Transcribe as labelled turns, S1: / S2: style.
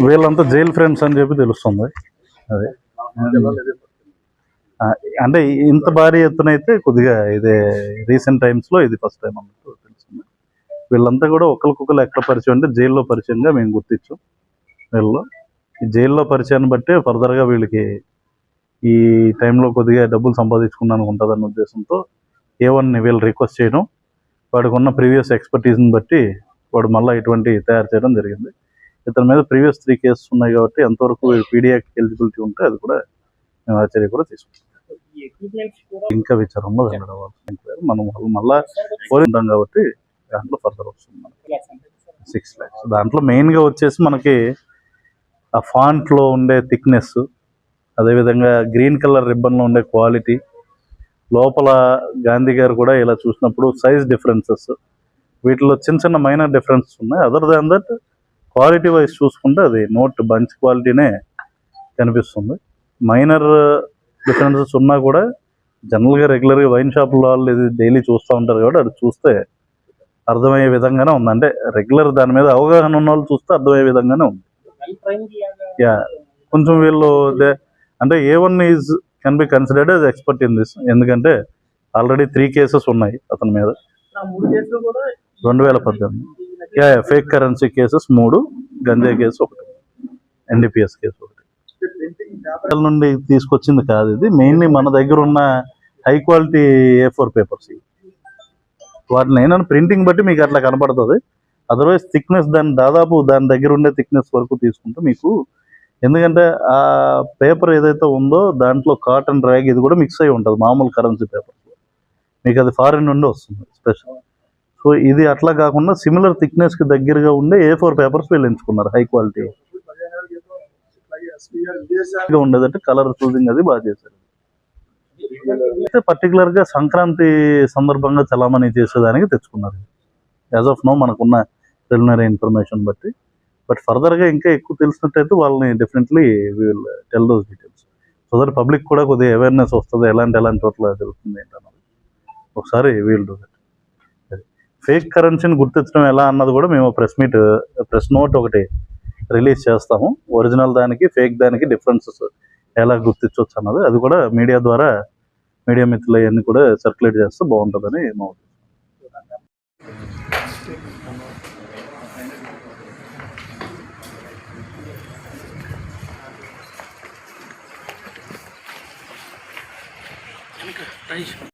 S1: వీళ్ళంతా jail friends అని చెప్పి తెలుస్తుంది. అదే అంటే ఇంత భారీ ఎత్తున అయితే కొద్దిగా ఇదే రీసెంట్ టైమ్స్లో ఇది ఫస్ట్ టైం అన్నట్టు తెలుస్తుంది. వీళ్ళంతా కూడా ఒకరికొకరు ఎక్కడ పరిచయం అంటే జైల్లో పరిచయంగా మేము గుర్తించాం. వీళ్ళు ఈ జైల్లో పరిచయాన్ని బట్టే ఫర్దర్గా వీళ్ళకి ఈ టైంలో కొద్దిగా డబ్బులు సంపాదించుకున్నాను ఉంటుందన్న ఉద్దేశంతో A1ని వీళ్ళు రిక్వెస్ట్ చేయడం, వాడికి ఉన్న ప్రీవియస్ ఎక్స్పర్టీస్ని బట్టి వాడు మళ్ళీ ఇటువంటి తయారు చేయడం జరిగింది. ఇతని మీద ప్రీవియస్ 3 కేసెస్ ఉన్నాయి కాబట్టి ఎంతవరకు పీడియాక్ ఎలిజిబిలిటీ ఉంటే అది కూడా మేము ఆ చర్య కూడా తీసుకుంటాం. ఇంకా విచారంలో వెళ్ళడం మనం మళ్ళీ ఉంటాం కాబట్టి దాంట్లో ఫర్దర్ వస్తుంది 6 lakhs. దాంట్లో మెయిన్గా వచ్చేసి మనకి ఆ ఫాంట్లో ఉండే థిక్నెస్, అదేవిధంగా గ్రీన్ కలర్ రిబ్బన్లో ఉండే క్వాలిటీ, లోపల గాంధీ గారు కూడా ఇలా చూసినప్పుడు సైజ్ డిఫరెన్సెస్, వీటిలో చిన్న చిన్న మైనర్ డిఫరెన్సెస్ ఉన్నాయి. Other than that quality wise చూసుకుంటే అది నోట్ బంచ్ క్వాలిటీనే కనిపిస్తుంది. మైనర్ డిఫరెన్సెస్ ఉన్నా కూడా జనరల్గా రెగ్యులర్గా వైన్ షాపుల వాళ్ళు ఇది డైలీ చూస్తూ ఉంటారు కాబట్టి అది చూస్తే అర్థమయ్యే విధంగానే ఉంది. అంటే రెగ్యులర్ దాని మీద అవగాహన ఉన్న వాళ్ళు చూస్తే అర్థమయ్యే విధంగానే ఉంది. కొంచెం వీళ్ళు అంటే A1 can be considered as expert in this. ఎందుకంటే ఆల్రెడీ 3 కేసెస్ ఉన్నాయి అతని మీద. 2018 ఫేక్ కరెన్సీ కేసెస్ 3, గంజాయి కేసు 1, NDPS కేసు 1 నుండి తీసుకొచ్చింది కాదు. ఇది మెయిన్లీ మన దగ్గర ఉన్న హై క్వాలిటీ A4 పేపర్స్. వాటిని ఏమైనా ప్రింటింగ్ బట్టి మీకు అట్లా కనపడుతుంది. అదర్వైజ్ థిక్నెస్ దాదాపు దాని దగ్గర ఉండే థిక్నెస్ వరకు తీసుకుంటే మీకు, ఎందుకంటే ఆ పేపర్ ఏదైతే ఉందో దాంట్లో కాటన్ ర్యాగ్ ఇది కూడా మిక్స్ అయి ఉంటుంది మామూలు కరెన్సీ పేపర్. మీకు అది ఫారిన్ నుండి వస్తుంది స్పెషల్. సో ఇది అట్లా కాకుండా సిమిలర్ థిక్నెస్కి దగ్గరగా ఉండే A4 పేపర్స్ వీళ్ళు ఎంచుకున్నారు హై క్వాలిటీ ఉండేదంటే కలర్ చూసింగ్ అది బాగా చేశారు. అయితే పర్టికులర్గా సంక్రాంతి సందర్భంగా చలామణి చేసేదానికి తెచ్చుకున్నారు యాజ్ ఆఫ్ నో మనకున్న ప్రిలిమినరీ ఇన్ఫర్మేషన్ బట్టి. బట్ ఫర్దర్గా ఇంకా ఎక్కువ తెలిసినట్టయితే వాళ్ళని definitely we will tell those details so that public కూడా కొద్దిగా అవేర్నెస్ వస్తుంది, ఎలాంటి చోట్ల తెలుస్తుంది ఏంటన్నది. ఒకసారి వీల్ డూ దట్. ఫేక్ కరెన్సీని గుర్తించడం ఎలా అన్నది కూడా మేము ప్రెస్ నోట్ ఒకటి రిలీజ్ చేస్తాము. ఒరిజినల్ దానికి ఫేక్ దానికి డిఫరెన్సెస్ ఎలా గుర్తించవచ్చు అన్నది, అది కూడా మీడియా మిత్రులు అవన్నీ కూడా సర్క్యులేట్ చేస్తే బాగుంటుందని మా ఉద్దేశం.